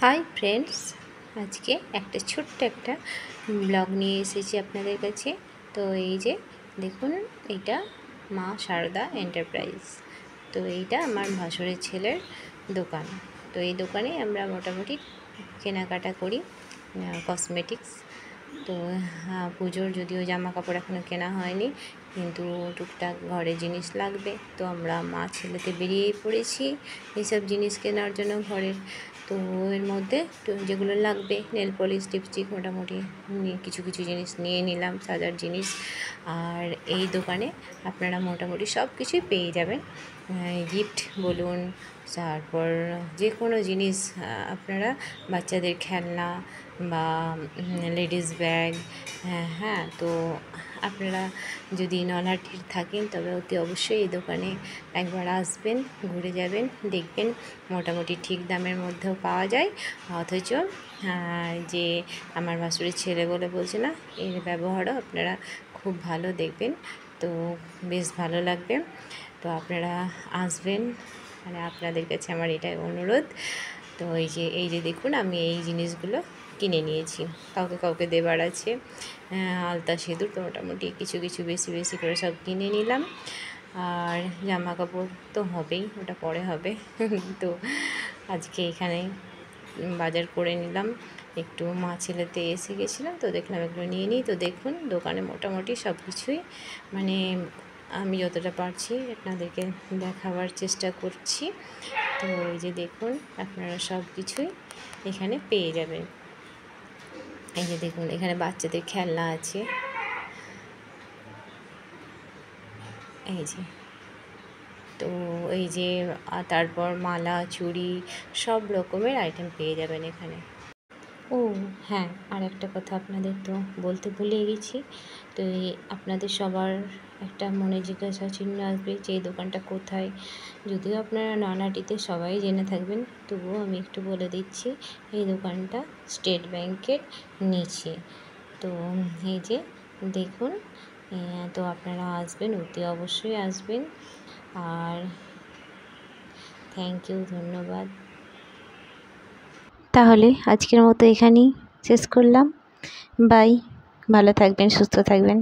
Hi friends, আজকে ছোট্ট একটা ব্লগ নিয়ে এসেছি আপনাদের কাছে। তো এই যে দেখুন, এটা মা শারদা এন্টারপ্রাইজ। তো এইটা আমার ভাসুরের ছেলের দোকান। তো এই দোকানে আমরা মোটামুটি কেনাকাটা করি, কসমেটিক্স। তো পুজোর যদিও জামা কাপড় এখনও কেনা হয়নি, কিন্তু টুকটাক ঘরে জিনিস লাগবে। তো আমরা মা ছেলেতে বেরিয়েই পড়েছি এইসব জিনিস কেনার জন্য ঘরের। তো এর মধ্যে যেগুলো লাগবে, নেল পলিশ, লিপস্টিক, মোটামুটি কিছু কিছু জিনিস নিয়ে নিলাম, সাজার জিনিস। আর এই দোকানে আপনারা মোটামুটি সব কিছুই পেয়ে যাবেন, গিফট বলুন, তারপর যে কোনো জিনিস আপনারা, বাচ্চাদের খেলনা বা লেডিস ব্যাগ। হ্যাঁ, তো আপনারা যদি নলহাটির থাকেন তবে অতি অবশ্যই এই দোকানে একবার আসবেন, ঘুরে যাবেন, দেখবেন মোটামুটি ঠিক দামের মধ্যেও পাওয়া যায়। অথচ যে আমার ভাসুরের ছেলে বলে বলছে না, এর ব্যবহারও আপনারা খুব ভালো, দেখবেন তো বেশ ভালো লাগবে। তো আপনারা আসবেন, মানে আপনাদের কাছে আমার এটাই অনুরোধ। তো এই যে দেখুন, আমি এই জিনিসগুলো কিনে নিয়েছি, কাউকে কাউকে দেবার আছে, আলতা সিঁদুর। তো মোটামুটি কিছু কিছু বেশি বেশি করে সব কিনে নিলাম। আর জামা কাপড় তো হবেই, ওটা পরে হবে। তো আজকে এখানে বাজার করে নিলাম, একটু মা ছেলেতে এসে গেছিলাম, তো দেখলাম এগুলো নিয়ে নিই। তো দেখুন, দোকানে মোটামুটি সব কিছুই, মানে আমি যতটা পারছি আপনাদেরকে দেখাবার চেষ্টা করছি। তো এই যে দেখুন, আপনারা সব কিছুই এখানে পেয়ে যাবেন। এই যে দেখুন, এখানে বাচ্চাদের খেলনা আছে, এই যে। তো এই যে তারপর মালা, চুড়ি, সব রকমের আইটেম পেয়ে যাবেন এখানে। ও হ্যাঁ, আর একটা কথা আপনাদের তো বলতে ভুলে গেছি। তো আপনাদের সবার একটা মনে জিজ্ঞাসা চিহ্ন আসবে যে এই দোকানটা কোথায়। যদিও আপনারা নলহাটিতে সবাই জেনে থাকবেন, তবুও আমি একটু বলে দিচ্ছি, এই দোকানটা স্টেট ব্যাংকের নিচে। তো এই যে দেখুন, তো আপনারা আসবেন, অতি অবশ্যই আসবেন। আর থ্যাংক ইউ, ধন্যবাদ। তাহলে আজকের মতো এখানেই শেষ করলাম। বাই, ভালো থাকবেন, সুস্থ থাকবেন।